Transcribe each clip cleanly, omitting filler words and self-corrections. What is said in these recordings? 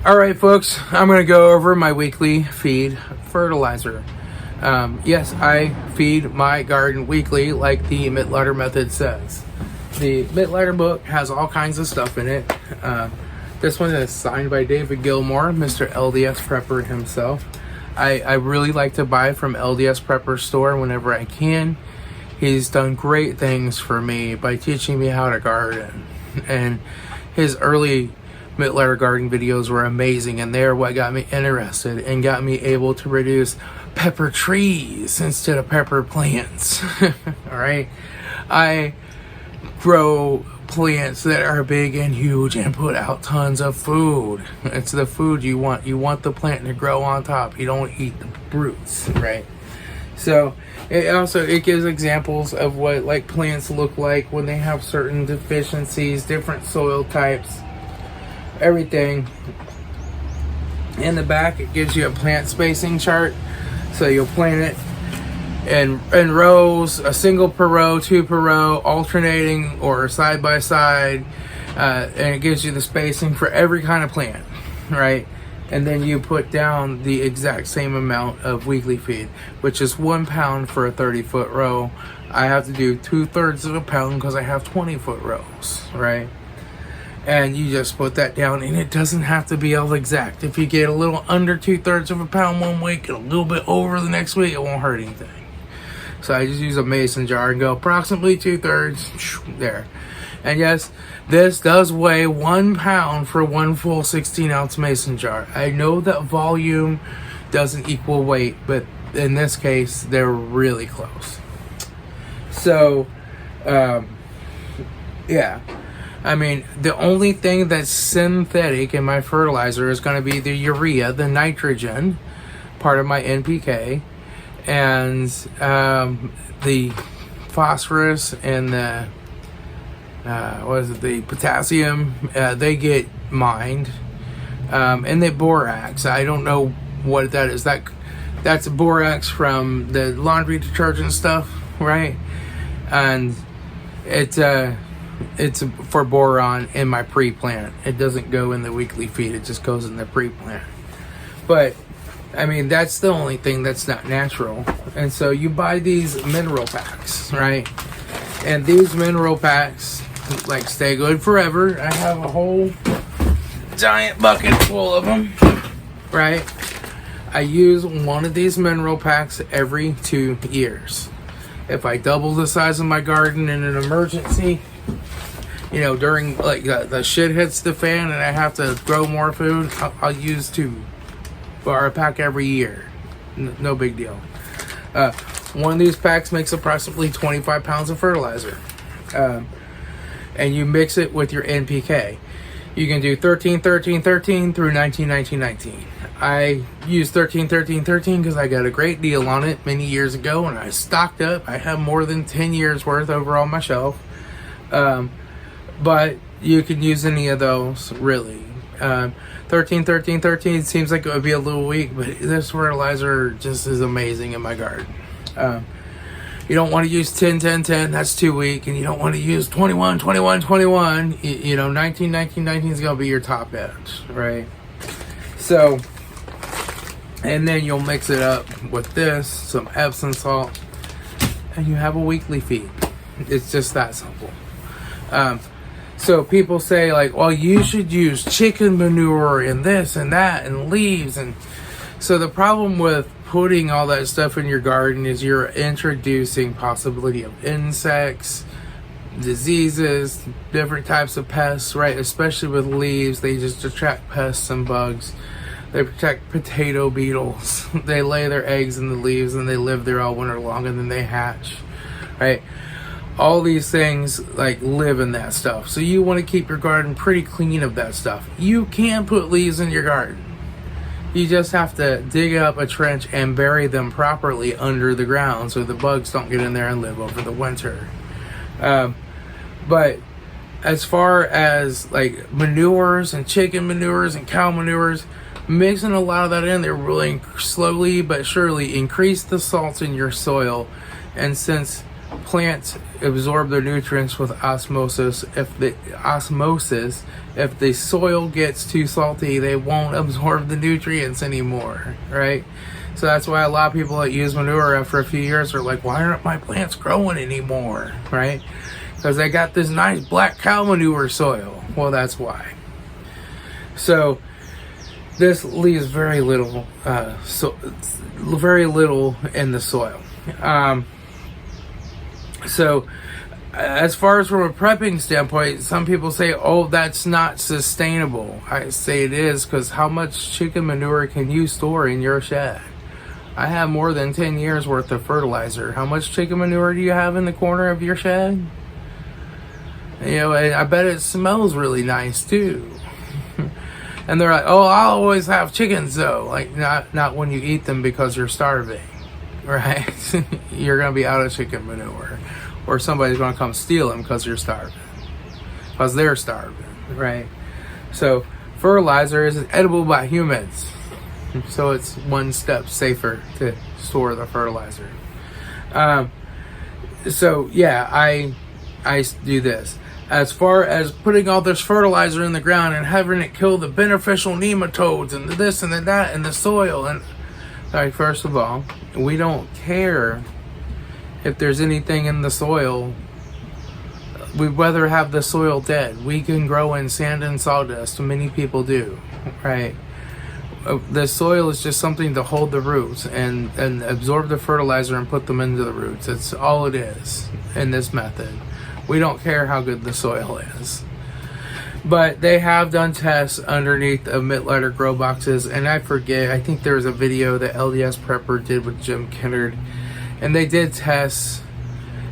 Alright folks, I'm going to go over my weekly feed fertilizer. Yes, I feed my garden weekly like the Mittleider method says. The Mittleider book has all kinds of stuff in it. This one is signed by David Gilmore, Mr. LDS Prepper himself. I really like to buy from LDS Prepper store whenever I can. He's done great things for me by teaching me how to garden. And his early Mittleider garden videos were amazing, and they're what got me interested and got me able to produce pepper trees instead of pepper plants. Alright? I grow plants that are big and huge and put out tons of food. It's the food you want. You want the plant to grow on top. You don't eat the roots, right? So it gives examples of what like plants look like when they have certain deficiencies, different soil types, everything. In the back it gives you a plant spacing chart, so you'll plant it in rows, a single per row, two per row, alternating or side by side, and it gives you the spacing for every kind of plant, right? And then you put down the exact same amount of weekly feed, which is 1 pound for a 30-foot row. I have to do 2/3 of a pound because I have 20-foot rows, right? And you just put that down, and it doesn't have to be all exact. If you get a little under 2/3 of a pound one week and a little bit over the next week, it won't hurt anything. So I just use a mason jar and go approximately 2/3 there. And yes, this does weigh 1 pound for one full 16-ounce mason jar. I know that volume doesn't equal weight, but in this case, they're really close. So, yeah. I mean, the only thing that's synthetic in my fertilizer is going to be the urea, the nitrogen, part of my NPK, and the phosphorus and the the potassium. They get mined, and the borax. I don't know what that is. That's borax from the laundry detergent stuff, right? And it's for boron in my pre-plant. It doesn't go in the weekly feed. It just goes in the pre-plant. But I mean, that's the only thing that's not natural. And so you buy these mineral packs, right? And these mineral packs like stay good forever. I have a whole giant bucket full of them, right? I use one of these mineral packs every 2 years. If I double the size of my garden in an emergency, you know, during like the shit hits the fan and I have to grow more food, I'll use 2 or a pack every year. No big deal. One of these packs makes approximately 25 pounds of fertilizer. And you mix it with your NPK. You can do 13, 13, 13 through 19, 19, 19. I use 13, 13, 13 because I got a great deal on it many years ago and I stocked up. I have more than 10 years worth over on my shelf. But you can use any of those, really. 13, 13, 13 seems like it would be a little weak, but this fertilizer just is amazing in my garden. You don't want to use 10, 10, 10, that's too weak, and you don't want to use 21, 21, 21. You know, 19, 19, 19 is going to be your top edge, right? So, and then you'll mix it up with this, some Epsom salt, and you have a weekly feed. It's just that simple. So people say like, well, you should use chicken manure and this and that and leaves. And so the problem with putting all that stuff in your garden is you're introducing possibility of insects, diseases, different types of pests, right? Especially with leaves, they just attract pests and bugs. They protect potato beetles. They lay their eggs in the leaves and they live there all winter long and then they hatch, right? All these things like live in that stuff. So you want to keep your garden pretty clean of that stuff. You can put leaves in your garden. You just have to dig up a trench and bury them properly under the ground so the bugs don't get in there and live over the winter. But as far as like manures and chicken manures and cow manures, mixing a lot of that in there will slowly but surely increase the salts in your soil. And since plants absorb their nutrients with osmosis. If the soil gets too salty, they won't absorb the nutrients anymore, right? So that's why a lot of people that use manure after a few years are like, why aren't my plants growing anymore, right? Because they got this nice black cow manure soil. Well, that's why. So this leaves very little in the soil. So as far as from a prepping standpoint, some people say, oh, that's not sustainable. I say it is, because how much chicken manure can you store in your shed? I have more than 10 years worth of fertilizer. How much chicken manure do you have in the corner of your shed? You know, I bet it smells really nice too. And they're like, oh, I'll always have chickens though. Like, not when you eat them because you're starving, right? You're going to be out of chicken manure. Or somebody's going to come steal them because you're starving. Because they're starving, right? So, fertilizer is edible by humans. So it's one step safer to store the fertilizer. So, yeah, I do this. As far as putting all this fertilizer in the ground and having it kill the beneficial nematodes and this and that in the soil. And like, first of all, we don't care if there's anything in the soil. We'd rather have the soil dead. We can grow in sand and sawdust. Many people do, right? The soil is just something to hold the roots and absorb the fertilizer and put them into the roots. That's all it is in this method. We don't care how good the soil is. But they have done tests underneath of Mittleider grow boxes, and I think there was a video that FrugalPrepper did with Jim Kennard, and they did tests,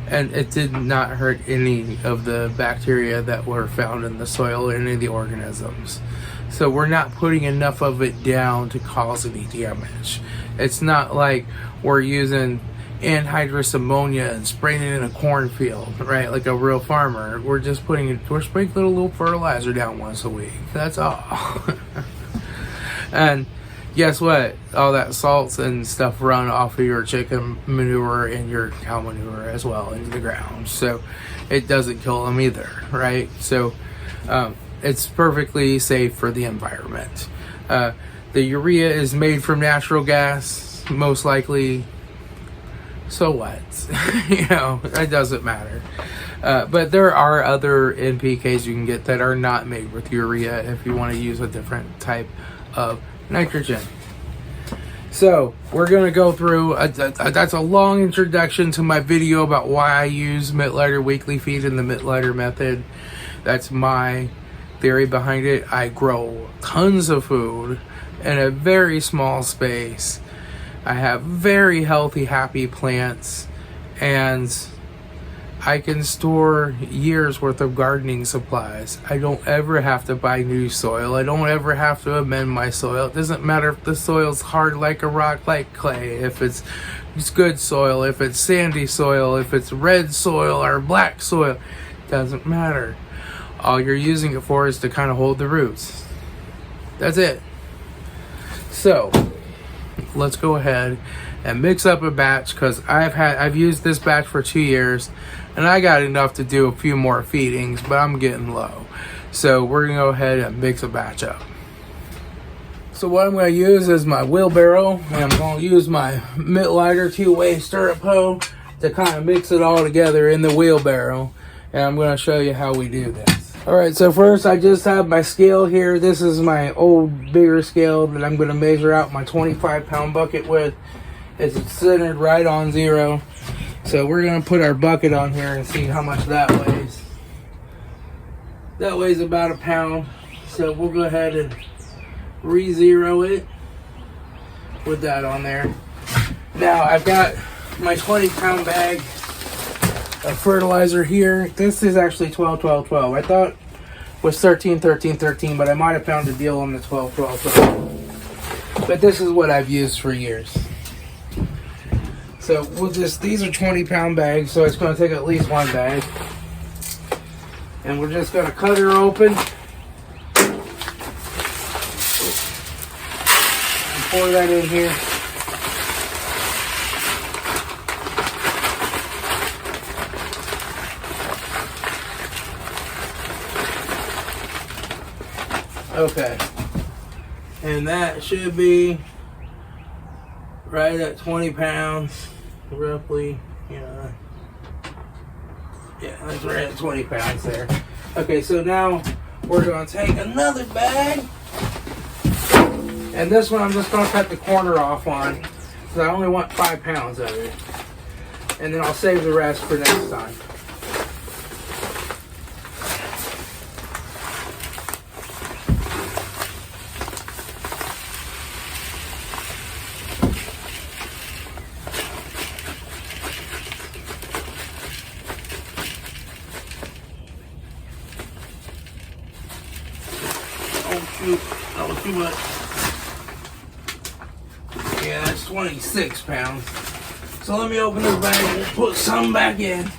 and it did not hurt any of the bacteria that were found in the soil or any of the organisms. So we're not putting enough of it down to cause any damage. It's not like we're using anhydrous ammonia and spraying it in a cornfield, right? Like a real farmer. We're sprinkling a little fertilizer down once a week. That's all. And guess what? All that salts and stuff run off of your chicken manure and your cow manure as well into the ground. So it doesn't kill them either, right? So it's perfectly safe for the environment. The urea is made from natural gas, most likely. So what? You know, it doesn't matter. But there are other NPKs you can get that are not made with urea if you want to use a different type of nitrogen. So we're going to go through, that's a long introduction to my video about why I use Mittleider weekly feed and the Mittleider method. That's my theory behind it. I grow tons of food in a very small space. I have very healthy, happy plants, and I can store years worth of gardening supplies. I don't ever have to buy new soil. I don't ever have to amend my soil. It doesn't matter if the soil's hard like a rock, like clay, if it's good soil, if it's sandy soil, if it's red soil or black soil. It doesn't matter. All you're using it for is to kind of hold the roots. That's it. So let's go ahead and mix up a batch, because I've used this batch for 2 years and I got enough to do a few more feedings, but I'm getting low. So we're gonna go ahead and mix a batch up. So what I'm gonna use is my wheelbarrow, and I'm gonna use my Mittleider 2-way stirrup hoe to kind of mix it all together in the wheelbarrow, and I'm gonna show you how we do this. Alright, so first I just have my scale here. This is my old bigger scale that I'm going to measure out my 25-pound bucket with. It's centered right on 0. So we're going to put our bucket on here and see how much that weighs. That weighs about 1 pound. So we'll go ahead and re-zero it with that on there. Now I've got my 20-pound bag of fertilizer here. This is actually 12, 12, 12. I thought it was 13, 13, 13, but I might have found a deal on the 12, 12, 12. But this is what I've used for years. So these are 20-pound bags, so it's going to take at least 1 bag. And we're just going to cut her open and pour that in here. Okay. And that should be right at 20 pounds, roughly. Yeah, that's right at 20 pounds there. Okay, so now we're going to take another bag. And this one I'm just going to cut the corner off on, because I only want 5 pounds of it. And then I'll save the rest for next time. Oh shoot, that was too much. Yeah, that's 26 pounds. So let me open this bag and put some back in.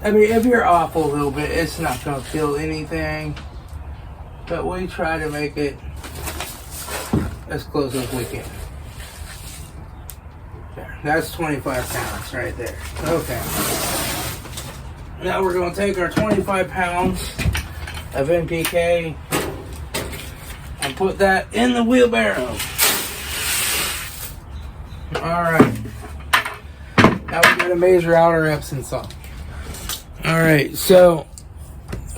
I mean, if you're off a little bit, it's not going to kill anything. But we try to make it as close as we can. There, that's 25 pounds right there. Okay. Now we're going to take our 25 pounds of NPK and put that in the wheelbarrow. Alright. Now we got to measure out our Epsom salt. Alright, so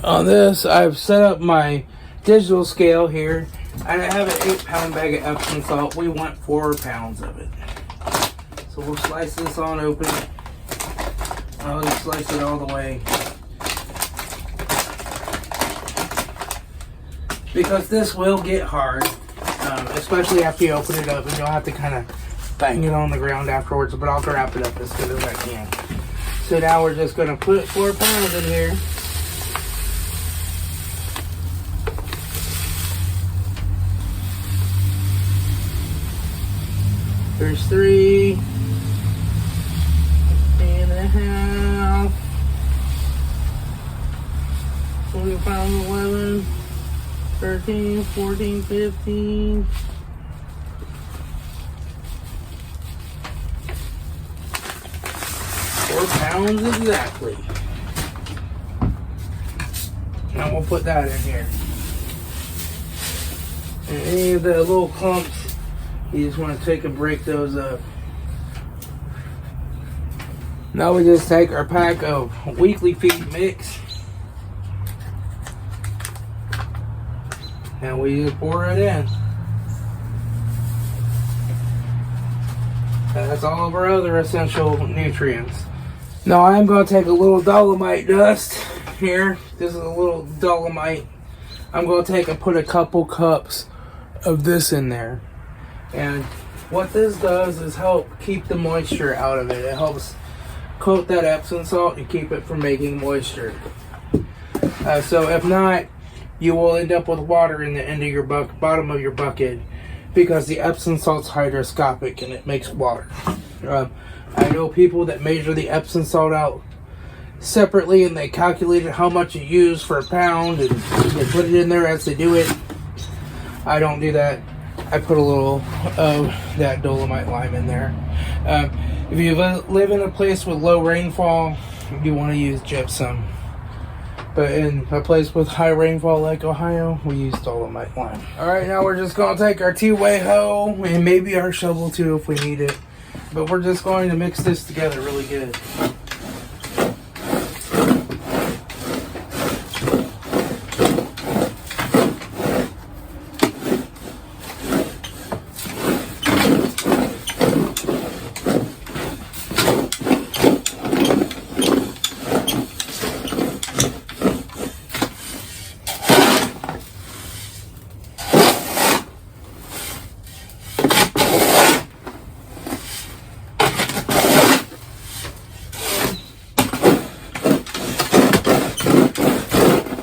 on this, I've set up my digital scale here, and I have an 8-pound bag of Epsom salt. We want 4 pounds of it. So we'll slice this on open. I'll just slice it all the way. Because this will get hard, especially after you open it up, and you'll have to kind of bang it on the ground afterwards, but I'll wrap it up as good as I can. So now we're just going to put 4 pounds in here. There's 3 and a half. 20 pounds, 11, 13, 14, 15. 4 pounds exactly. Now we'll put that in here. And any of the little clumps, you just want to take and break those up. Now we just take our pack of weekly feed mix and we just pour it in. That's all of our other essential nutrients. Now I'm going to take a little dolomite dust here. This is a little dolomite. I'm going to take and put a couple cups of this in there. And what this does is help keep the moisture out of it. It helps coat that Epsom salt and keep it from making moisture. So if not, you will end up with water in the end of your bottom of your bucket, because the Epsom salt's hygroscopic and it makes water. I know people that measure the Epsom salt out separately and they calculated how much you use for a pound and they put it in there as they do it. I don't do that. I put a little of that dolomite lime in there. If you live in a place with low rainfall, you want to use gypsum. But in a place with high rainfall like Ohio, we use dolomite lime. Alright, now we're just going to take our 2-way hoe and maybe our shovel too if we need it. But we're just going to mix this together really good.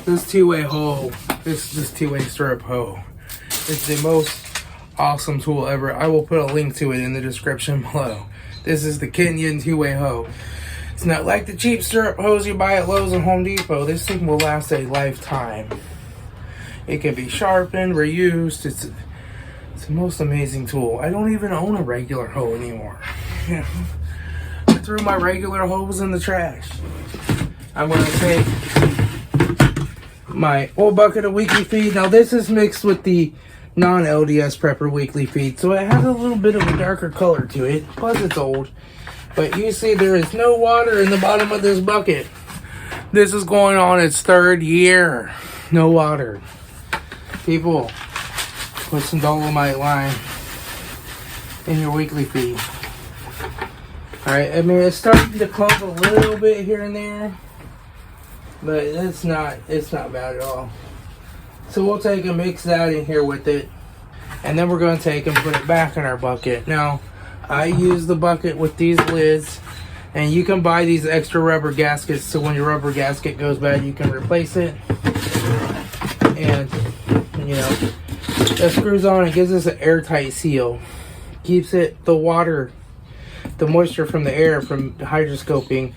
This 2-way hoe, this 2-way stirrup hoe, it's the most awesome tool ever. I will put a link to it in the description below. This is the Kenyan 2-way hoe. It's not like the cheap stirrup hose you buy at Lowe's and Home Depot. This thing will last a lifetime. It can be sharpened, reused. It's the most amazing tool. I don't even own a regular hoe anymore. I threw my regular hoes in the trash. I'm going to take my old bucket of weekly feed. Now this is mixed with the non-LDS Prepper weekly feed, so it has a little bit of a darker color to it. Plus it's old. But you see there is no water in the bottom of this bucket. This is going on its 3rd year. No water. People, put some dolomite lime in your weekly feed. Alright, I mean it's starting to clump a little bit here and there, but it's not bad at all. So we'll take and mix that in here with it, and then we're going to take and put it back in our bucket. Now, I use the bucket with these lids, and you can buy these extra rubber gaskets so when your rubber gasket goes bad you can replace it. And you know, that screws on and gives us an airtight seal. Keeps it, the water, the moisture from the air from hydroscoping,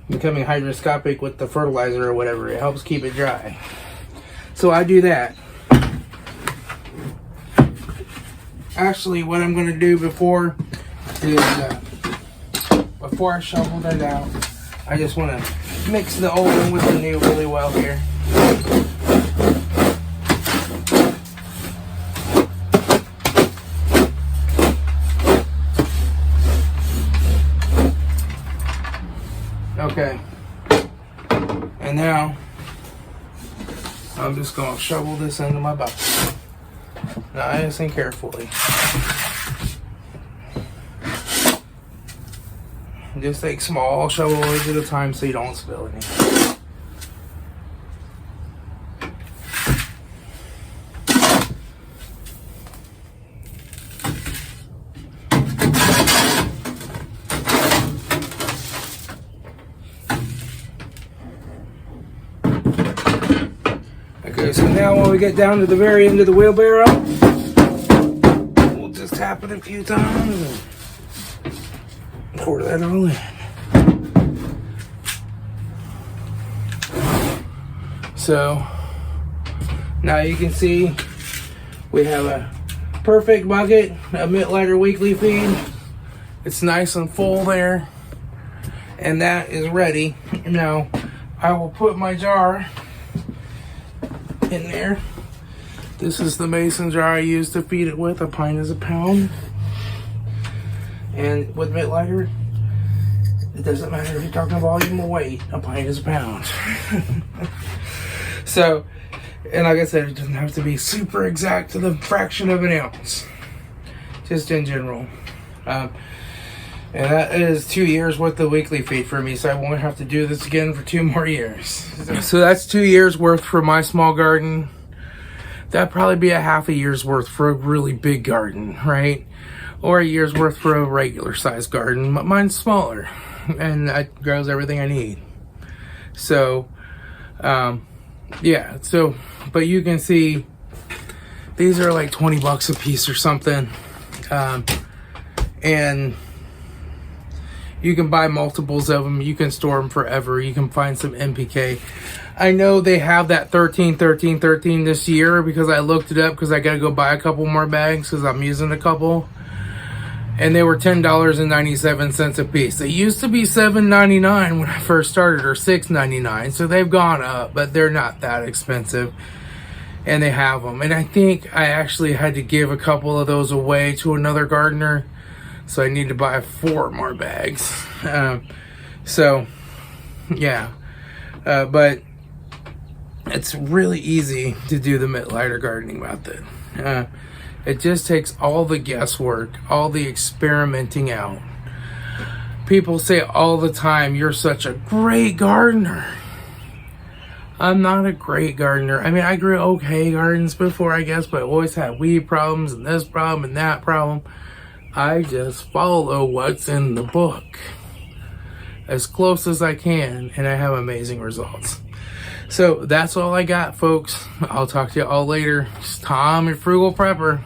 becoming hydroscopic with the fertilizer or whatever. It helps keep it dry. So I do that. Actually, what I'm going to do before I shovel that out, I just want to mix the old one with the new really well here. Okay, and now I'm just going to shovel this into my bucket. Nice and carefully. Just take small shovel loads at a time so you don't spill any. Okay, so now when we get down to the very end of the wheelbarrow, we'll just tap it a few times and pour that all in. So now you can see we have a perfect bucket of Mittleider weekly feed. It's nice and full there, and that is ready. Now I will put my jar in there. This is the mason jar I use to feed it with. A pint is a pound. And with Mittleider, it doesn't matter if you're talking volume or weight, a pint is a pound. So, and like I said, it doesn't have to be super exact to the fraction of an ounce. Just in general. And that is 2 years worth of weekly feed for me, so I won't have to do this again for 2 more years. So that's 2 years worth for my small garden. That'd probably be a half a year's worth for a really big garden, right? Or a year's worth for a regular sized garden. Mine's smaller, and it grows everything I need. So, yeah, so, but you can see these are like 20 bucks a piece or something. And you can buy multiples of them. You can store them forever. You can find some NPK. I know they have that 13 this year because I looked it up because I got to go buy a couple more bags because I'm using a couple. And they were $10.97 a piece. They used to be $7.99 when I first started, or $6.99. So they've gone up, but they're not that expensive. And they have them. And I think I actually had to give a couple of those away to another gardener. So I need to buy 4 more bags. So, yeah. But it's really easy to do the Mittleider gardening method. It just takes all the guesswork, all the experimenting out. People say all the time, you're such a great gardener. I'm not a great gardener. I mean, I grew okay gardens before, I guess, but I always had weed problems and this problem and that problem. I just follow what's in the book as close as I can, and I have amazing results. So that's all I got, folks. I'll talk to you all later. It's Tom, your Frugal Prepper.